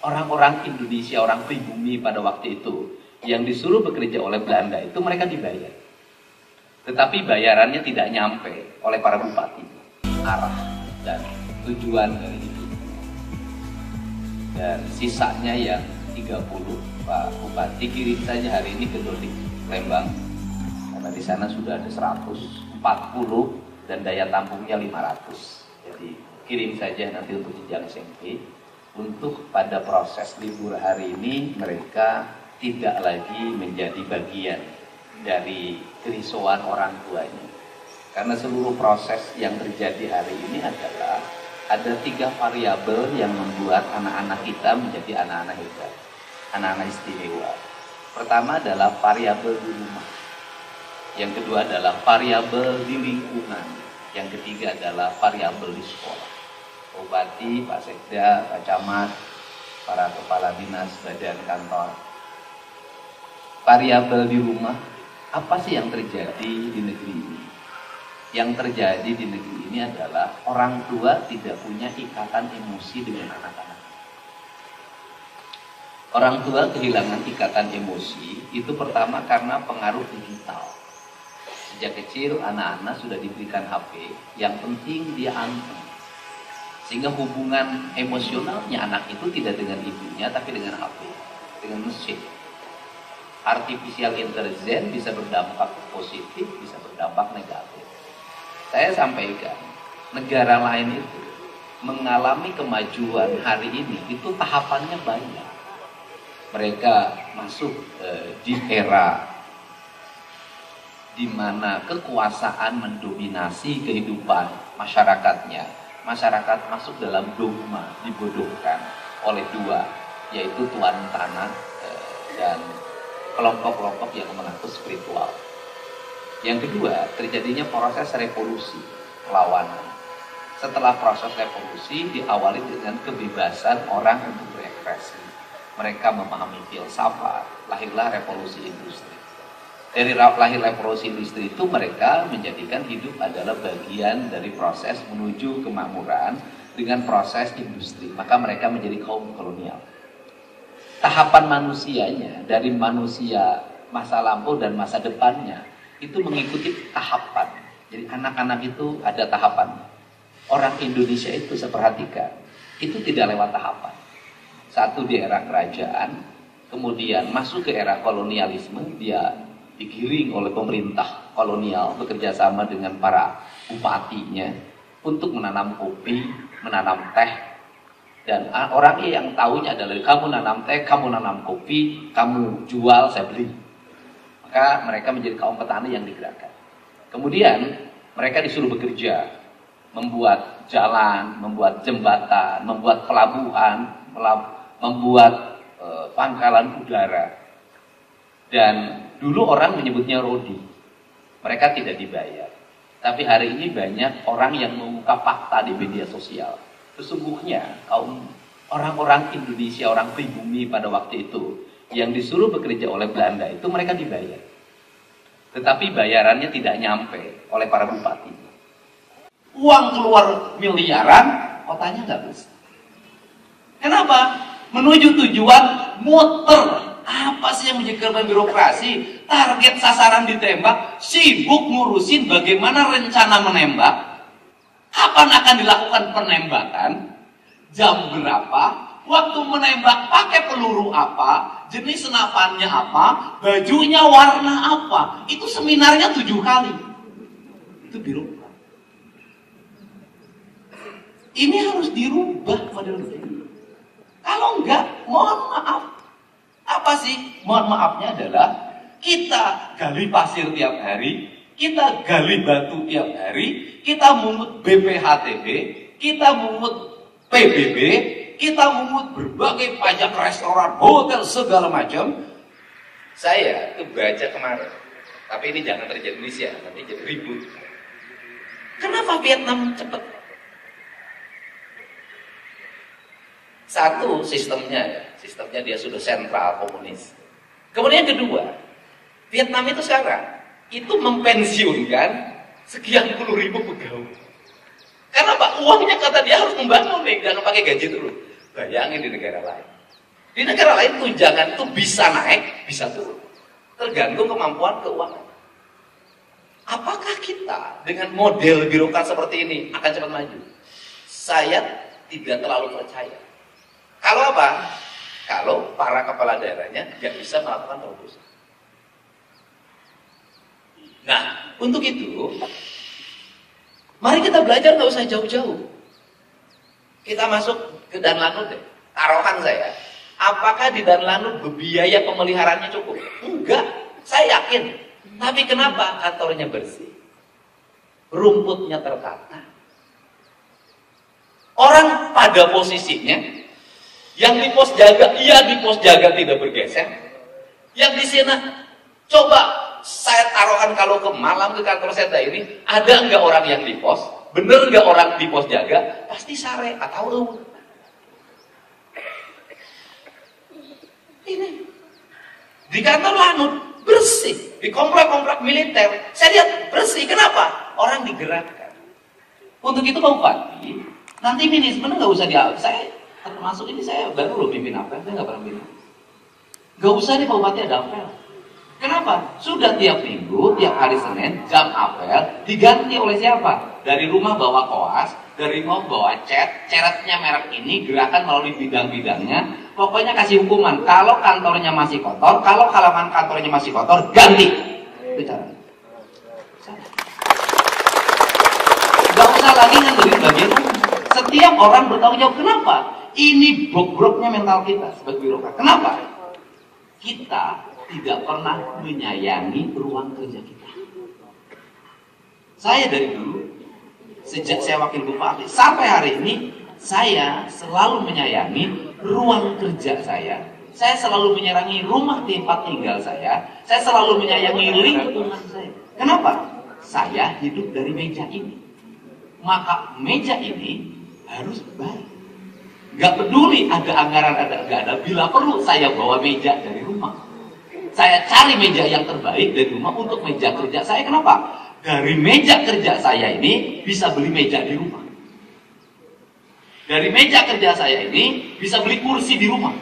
orang-orang Indonesia, orang pribumi pada waktu itu yang disuruh bekerja oleh Belanda itu mereka dibayar. Tetapi bayarannya tidak nyampe oleh para bupati arah dan tujuan dari itu. Dan sisanya yang 30 Pak Bupati kirim saja hari ini ke Dodik Lembang, karena di sana sudah ada 140 dan daya tampungnya 500. Jadi kirim saja nanti untuk jenjang SMP. Untuk pada proses libur hari ini mereka tidak lagi menjadi bagian dari kerisauan orang tuanya. Karena seluruh proses yang terjadi hari ini adalah ada 3 variabel yang membuat anak-anak kita menjadi anak-anak hebat, anak-anak istimewa. Pertama adalah variabel di rumah. Yang kedua adalah variabel di lingkungan. Yang ketiga adalah variabel di sekolah. Bupati, Pak Sekda, Pak Camat, para kepala dinas, badan kantor. Variabel di rumah, apa sih yang terjadi di negeri ini? Yang terjadi di negeri ini adalah orang tua tidak punya ikatan emosi dengan anak-anak. Orang tua kehilangan ikatan emosi itu pertama karena pengaruh digital. Sejak kecil anak-anak sudah diberikan HP, yang penting dia anteng. Sehingga hubungan emosionalnya anak itu tidak dengan ibunya tapi dengan HP, dengan mesin. Artificial intelligence bisa berdampak positif, bisa berdampak negatif. Saya sampaikan, negara lain itu mengalami kemajuan hari ini, itu tahapannya banyak. Mereka masuk di era di mana kekuasaan mendominasi kehidupan masyarakatnya. Masyarakat masuk dalam dogma, dibodohkan oleh 2, yaitu tuan tanah dan kelompok-kelompok yang mengaku spiritual. Yang kedua, terjadinya proses revolusi, perlawanan. Setelah proses revolusi diawali dengan kebebasan orang untuk berekspresi. Mereka memahami filsafat, lahirlah revolusi industri. Dari lahir revolusi industri itu mereka menjadikan hidup adalah bagian dari proses menuju kemakmuran dengan proses industri. Maka mereka menjadi kaum kolonial. Tahapan manusianya dari manusia masa lampau dan masa depannya itu mengikuti tahapan. Jadi anak-anak itu ada tahapan. Orang Indonesia itu saya perhatikan, itu tidak lewat tahapan. Satu di era kerajaan, kemudian masuk ke era kolonialisme, dia digiring oleh pemerintah kolonial bekerja sama dengan para bupatinya untuk menanam kopi, menanam teh, dan orang yang tahunya adalah kamu nanam teh, kamu nanam kopi, kamu jual, saya beli. Maka mereka menjadi kaum petani yang digerakkan. Kemudian mereka disuruh bekerja, membuat jalan, membuat jembatan, membuat pelabuhan, membuat pangkalan udara. Dan dulu orang menyebutnya rodi. Mereka tidak dibayar. Tapi hari ini banyak orang yang mengungkap fakta di media sosial. Sesungguhnya kaum orang-orang Indonesia, orang pribumi pada waktu itu yang disuruh bekerja oleh Belanda itu mereka dibayar. Tetapi bayarannya tidak nyampe oleh para bupati. Uang keluar miliaran, kotanya nggak bisa. Kenapa? Menuju tujuan muter. Apa sih yang menjadi birokrasi? Target sasaran ditembak, sibuk ngurusin bagaimana rencana menembak, kapan akan dilakukan penembakan, jam berapa, waktu menembak pakai peluru apa, jenis senapannya apa, bajunya warna apa. Itu seminarnya 7 kali. Itu birokrat. Ini harus dirubah model ini. Kalau enggak, mohon maaf. Apa sih? Mohon maafnya adalah kita gali pasir tiap hari, kita gali batu tiap hari, kita mungut BPHTB, kita mungut PBB, kita mungut berbagai pajak restoran, hotel, segala macam. Saya kebaca kemarin, tapi ini jangan terjadi di Indonesia, nanti jadi ribut. Kenapa Vietnam cepat? Satu, sistemnya dia sudah sentral komunis. Kemudian kedua, Vietnam itu sekarang itu mempensiunkan sekian puluh ribu pegawai. Karena Pak, uangnya kata dia harus membangun nih, jangan pakai gaji terus. Bayangin di negara lain. Di negara lain tunjangan itu bisa naik, bisa turun. Tergantung kemampuan keuangan. Apakah kita dengan model birokrat seperti ini akan cepat maju? Saya tidak terlalu percaya. Kalau apa? Kalau para kepala daerahnya nggak bisa melakukan terobosan. Nah, untuk itu, mari kita belajar nggak usah jauh-jauh. Kita masuk ke Danlanut deh. Taruhan saya. Apakah di Danlanut biaya pemeliharaannya cukup? Enggak, saya yakin. Tapi kenapa kantornya bersih? Rumputnya tertata. Orang pada posisinya, yang di pos jaga, iya di pos jaga tidak bergeser. Yang di sini, coba saya taruhkan kalau ke Malang ke kantor saya ini, ada nggak orang yang di pos? Bener nggak orang di pos jaga? Pasti sare atau ini di kantor Lanut bersih, di komplek-komplek militer saya lihat bersih. Kenapa? Orang digerakkan. Untuk itu Pak Bupati, nanti manajemen nggak usah saya termasuk ini, saya baru loh pimpin apel, saya nggak pernah pimpin. Nggak usah nih Pak Bupati ada apel. Kenapa? Sudah tiap minggu, tiap hari Senin jam apel diganti oleh siapa? Dari rumah bawa koas, dari rumah bawa ceretnya merek ini, gerakan melalui bidang-bidangnya. Pokoknya kasih hukuman. Kalau kantornya masih kotor, kalau halaman kantornya masih kotor, ganti. Bicara. Gak usah lagi ngandelin bagian umum. Setiap orang bertanggung jawab. Kenapa? Ini bobroknya mental kita sebagai birokrat. Kenapa? Kita tidak pernah menyayangi ruang kerja kita. Saya dari dulu, sejak saya wakil bupati sampai hari ini, saya selalu menyayangi ruang kerja saya. Saya selalu menyayangi rumah tempat tinggal saya selalu menyayangi lingkungan saya. Kenapa? Saya hidup dari meja ini. Maka meja ini harus baik. Gak peduli ada anggaran, ada gak ada. Bila perlu saya bawa meja dari rumah. Saya cari meja yang terbaik dari rumah untuk meja kerja saya. Kenapa? Dari meja kerja saya ini bisa beli meja di rumah. Dari meja kerja saya ini bisa beli kursi di rumah.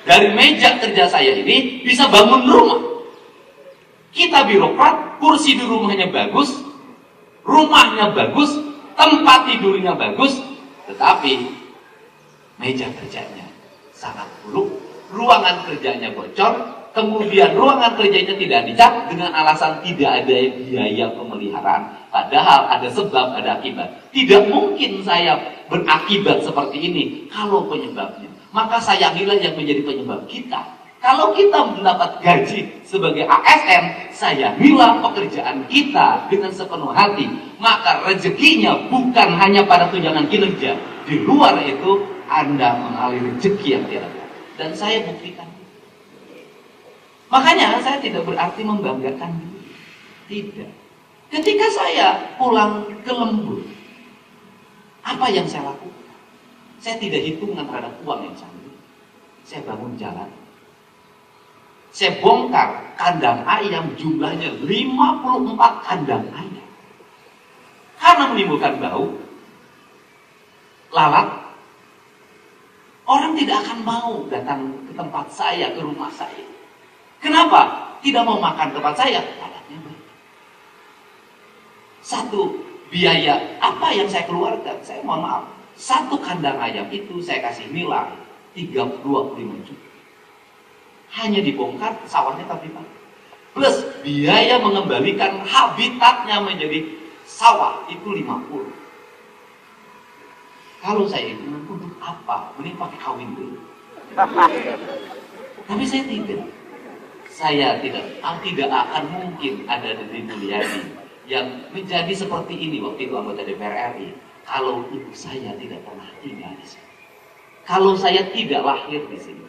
Dari meja kerja saya ini bisa bangun rumah. Kita birokrat, kursi di rumahnya bagus, rumahnya bagus, tempat tidurnya bagus, tetapi meja kerjanya sangat buruk, ruangan kerjanya bocor. Kemudian ruangan kerjanya tidak dicat dengan alasan tidak ada biaya pemeliharaan. Padahal ada sebab, ada akibat. Tidak mungkin saya berakibat seperti ini kalau penyebabnya. Maka sayangilah yang menjadi penyebab kita. Kalau kita mendapat gaji sebagai ASN, sayangilah pekerjaan kita dengan sepenuh hati. Maka rezekinya bukan hanya pada tunjangan kinerja. Di luar itu Anda mengalir rezeki yang tiada. Dan saya buktikan. Makanya saya tidak berarti membanggakan diri. Tidak. Ketika saya pulang ke Lembur, apa yang saya lakukan? Saya tidak hitungan terhadap uang yang saya beli. Saya bangun jalan. Saya bongkar kandang ayam, jumlahnya 54 kandang ayam. Karena menimbulkan bau, lalat, orang tidak akan mau datang ke tempat saya, ke rumah saya. Kenapa? Tidak mau makan tempat saya? Lalatnya baik. Satu, biaya apa yang saya keluarkan? Saya mohon maaf. Satu kandang ayam itu saya kasih nilai 25 juta. Hanya dibongkar, sawahnya tapi pakai. Plus biaya mengembalikan habitatnya menjadi sawah itu 50. Kalau saya itu untuk apa? Mending pakai kawin dulu. Tapi saya tidak. Saya tidak akan mungkin ada Deddy Mulyadi yang menjadi seperti ini waktu itu anggota DPR RI. Kalau ibu saya tidak pernah tinggal di sini. Kalau saya tidak lahir di sini.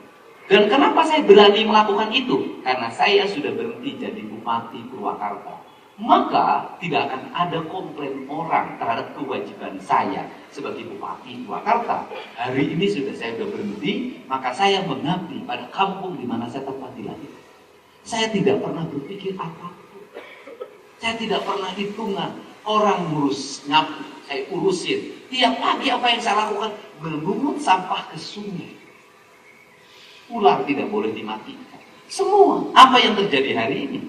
Dan kenapa saya berani melakukan itu? Karena saya sudah berhenti jadi Bupati Purwakarta. Maka tidak akan ada komplain orang terhadap kewajiban saya sebagai Bupati Purwakarta. Hari ini saya sudah berhenti, maka saya mengabdi pada kampung di mana saya tempat dilahirkan. Saya tidak pernah berpikir apapun. Saya tidak pernah hitungan. Orang ngurus nyapu, saya urusin. Tiap pagi apa yang saya lakukan? Memungut sampah ke sungai. Ular tidak boleh dimatikan. Semua apa yang terjadi hari ini,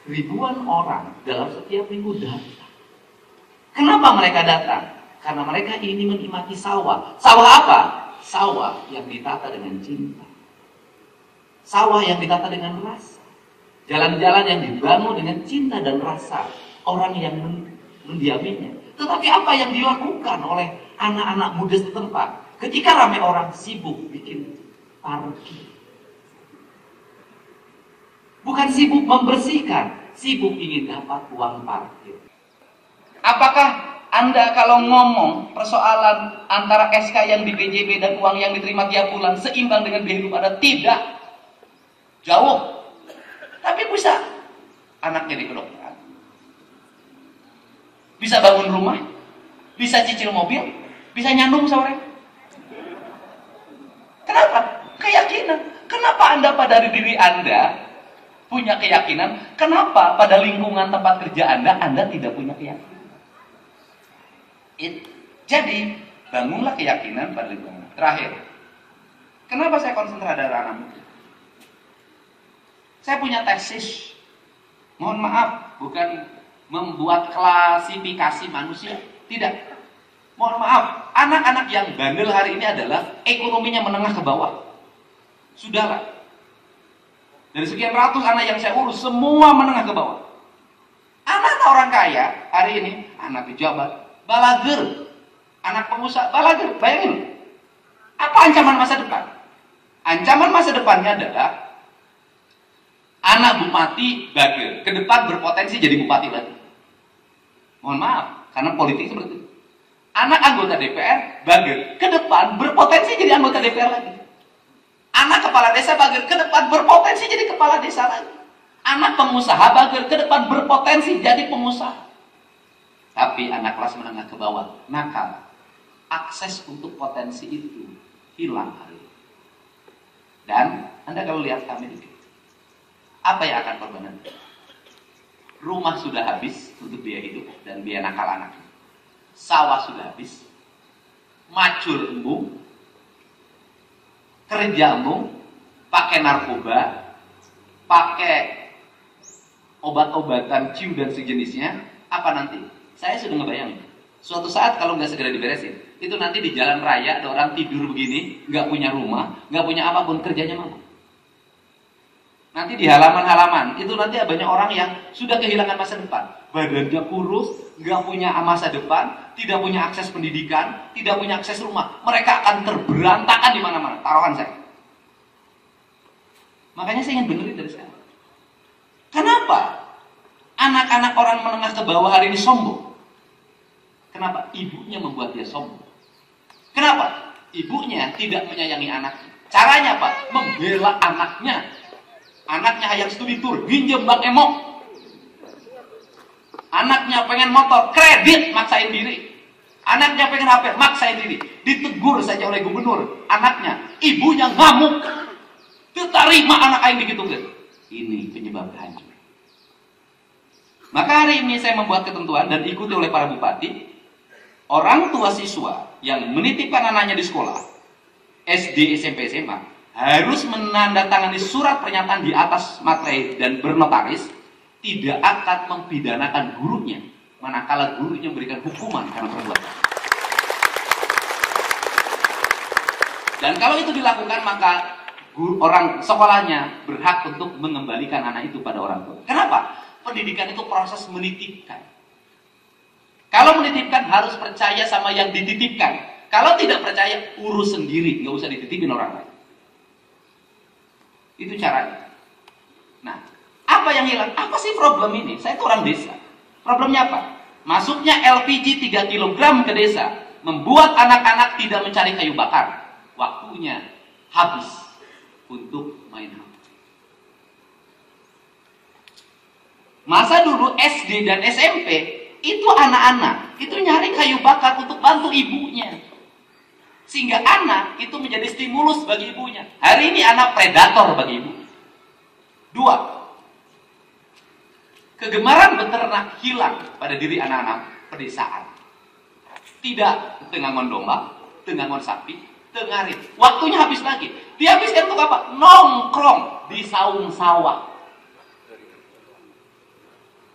ribuan orang dalam setiap minggu datang. Kenapa mereka datang? Karena mereka ingin menikmati sawah. Sawah apa? Sawah yang ditata dengan cinta. Sawah yang ditata dengan rasa. Jalan-jalan yang dibangun dengan cinta dan rasa orang yang mendiaminya. Tetapi apa yang dilakukan oleh anak-anak muda setempat ketika ramai orang sibuk bikin parkir? Bukan sibuk membersihkan, sibuk ingin dapat uang parkir. Apakah Anda kalau ngomong persoalan antara SK yang di BJB dan uang yang diterima tiap bulan seimbang dengan biaya hidup Anda? Tidak. Jauh. Tapi bisa anaknya di kedokteran, bisa bangun rumah, bisa cicil mobil, bisa nyandung sore. Kenapa? Keyakinan. Kenapa Anda pada diri Anda punya keyakinan? Kenapa pada lingkungan tempat kerja Anda tidak punya keyakinan? Jadi bangunlah keyakinan pada lingkungan. Terakhir, kenapa saya konsentrasi pada anak muda? Saya punya tesis, mohon maaf, bukan membuat klasifikasi manusia, tidak. Mohon maaf, anak-anak yang bandel hari ini adalah ekonominya menengah ke bawah. Sudahlah, dari sekian ratus anak yang saya urus, semua menengah ke bawah. Anak orang kaya hari ini, anak pejabat, balager, anak pengusaha, balager. Bayangin, apa ancaman masa depan? Ancaman masa depannya adalah anak bupati bagel, ke depan berpotensi jadi bupati lagi. Mohon maaf, karena politik seperti itu. Anak anggota DPR bagel, ke depan berpotensi jadi anggota DPR lagi. Anak kepala desa bagel, ke depan berpotensi jadi kepala desa lagi. Anak pengusaha bagel, ke depan berpotensi jadi pengusaha. Tapi anak kelas menengah ke bawah, nakal. Akses untuk potensi itu hilang hari ini. Dan Anda kalau lihat Amerika, apa yang akan korban nanti? Rumah sudah habis untuk biaya hidup dan biaya nakal anak. Sawah sudah habis. Macul embung. Kerja embung. Pakai narkoba. Pakai obat-obatan ciu dan sejenisnya. Apa nanti? Saya sudah ngebayangin. Suatu saat kalau nggak segera diberesin, itu nanti di jalan raya ada orang tidur begini, nggak punya rumah, nggak punya apapun, kerjanya mana? Nanti di halaman-halaman, itu nanti banyak orang yang sudah kehilangan masa depan. Badannya kurus, nggak punya masa depan, tidak punya akses pendidikan, tidak punya akses rumah. Mereka akan terberantakan di mana-mana, taruhan saya. Makanya saya ingin benerin dari sekarang. Kenapa anak-anak orang menengah ke bawah hari ini sombong? Kenapa? Ibunya membuat dia sombong. Kenapa? Ibunya tidak menyayangi anaknya. Caranya apa? Membela anaknya. Anaknya hayang studi tur, pinjem Bang Emok. Anaknya pengen motor, kredit, maksain diri. Anaknya pengen HP, maksain diri. Ditegur saja oleh gubernur. Anaknya, ibunya ngamuk. Terima anak aing digitukan. Ini penyebab hancur. Maka hari ini saya membuat ketentuan dan diikuti oleh para bupati. Orang tua siswa yang menitipkan anaknya di sekolah, SD, SMP, SMA, harus menandatangani surat pernyataan di atas materai dan bernotaris tidak akan mempidanakan gurunya manakala gurunya memberikan hukuman karena perbuatan. Dan kalau itu dilakukan maka orang sekolahnya berhak untuk mengembalikan anak itu pada orang tua. Kenapa? Pendidikan itu proses menitipkan. Kalau menitipkan harus percaya sama yang dititipkan. Kalau tidak percaya urus sendiri, nggak usah dititipin orang lain. Itu caranya. Nah, apa yang hilang? Apa sih problem ini? Saya itu orang desa. Problemnya apa? Masuknya LPG 3 kg ke desa membuat anak-anak tidak mencari kayu bakar. Waktunya habis untuk main HP. Masa dulu SD dan SMP itu anak-anak itu nyari kayu bakar untuk bantu ibunya. Sehingga anak itu menjadi stimulus bagi ibunya. Hari ini anak predator bagi ibu. 2. Kegemaran beternak hilang pada diri anak-anak pedesaan. Tidak tengangon domba, tengangon sapi, Tengarit. Waktunya habis lagi. Dihabiskan untuk apa? Nongkrong di saung sawah.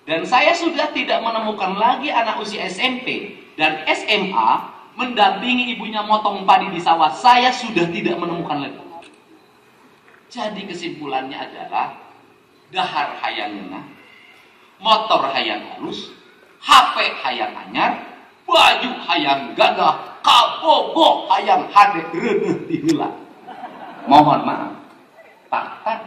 Dan saya sudah tidak menemukan lagi anak usia SMP dan SMA mendampingi ibunya motong padi di sawah. Saya sudah tidak menemukan lagi. Jadi kesimpulannya adalah dahar hayang ngeunah, motor hayang halus, HP hayang anyar, baju hayang gagah, kabogo hayang hade reuneuh di heula. Mohon maaf, fakta.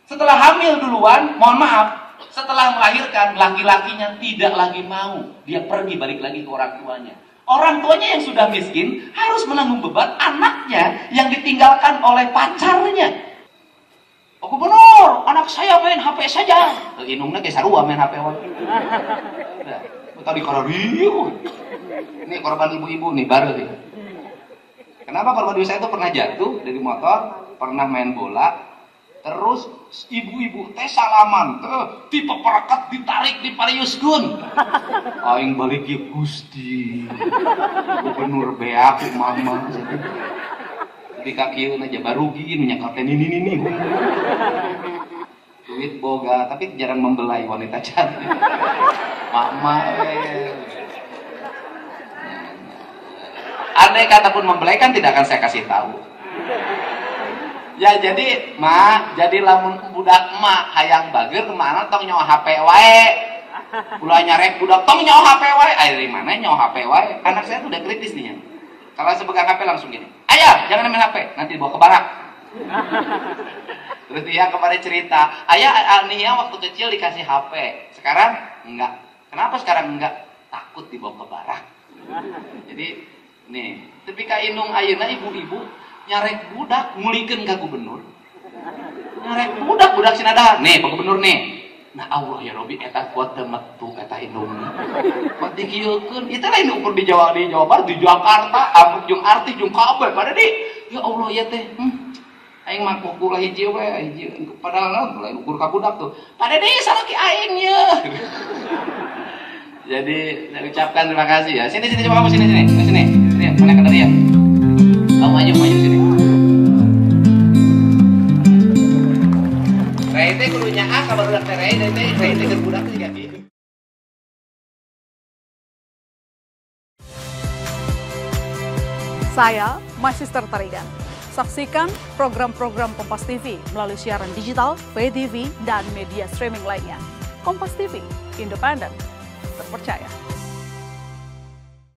Setelah hamil duluan, mohon maaf, setelah melahirkan, laki-lakinya tidak lagi mau. Dia pergi balik lagi ke orang tuanya. Orang tuanya yang sudah miskin harus menanggung beban anaknya yang ditinggalkan oleh pacarnya. Oh gubernur, anak saya main HP saja. Inungnya kayak sarua main HP. Tadi korban ini korban ibu-ibu nih baru nih. Kenapa korban ibu saya itu pernah jatuh dari motor, pernah main bola, terus ibu-ibu teh salaman, tipe pereket ditarik di pariuskeun. Aing balik ke Gusti. Gubernur beak mama. Di kaki aja baru gini nyakaten ini. Duit boga, tapi jarang membelai wanita cantik. Mama. Andai kata pun membelai kan tidak akan saya kasih tahu. Ya jadi mak, jadi lamun budak emak hayang bager kemana tong nyawa HP wae. Ulah nyarek budak tong nyawa HP wae. Dari mana nyawa HP wae? Anak saya tuh udah kritis nih ya. Kalau sepegang HP langsung gini. Ayah, jangan main HP, nanti dibawa ke barak. Terus dia kemarin cerita, ayah Ania waktu kecil dikasih HP, sekarang enggak. Kenapa sekarang enggak? Takut dibawa ke barak. Jadi nih, ketika indung ayeuna ibu-ibu nyarek budak ngulikeun ka gubernur. Nyarek budak sinada. Nih, Pak Gubernur nih. Nah Allah ya Robi eta kuat teu metu eta indungna. Kuat dikieukeun. Itu lain ukur di Jawa Barat, di Jakarta, ambek jeung arti jeung kabeh pada di. Ya Allah ya teh. Aing mah kuku lah hiji we, hiji padahal lain ukur ka budak tuh. Pada di salaki aing ye. Jadi saya ucapkan terima kasih ya. Sini coba kamu sini. Sini mana kadari ya. Kamu maju sini. Rai teh kudunya A kalau budak teh Rai teh keur budak teh jadi. Saya Magister Tarigan. Saksikan program-program Kompas TV melalui siaran digital, pay TV, dan media streaming lainnya. Kompas TV, independen, terpercaya.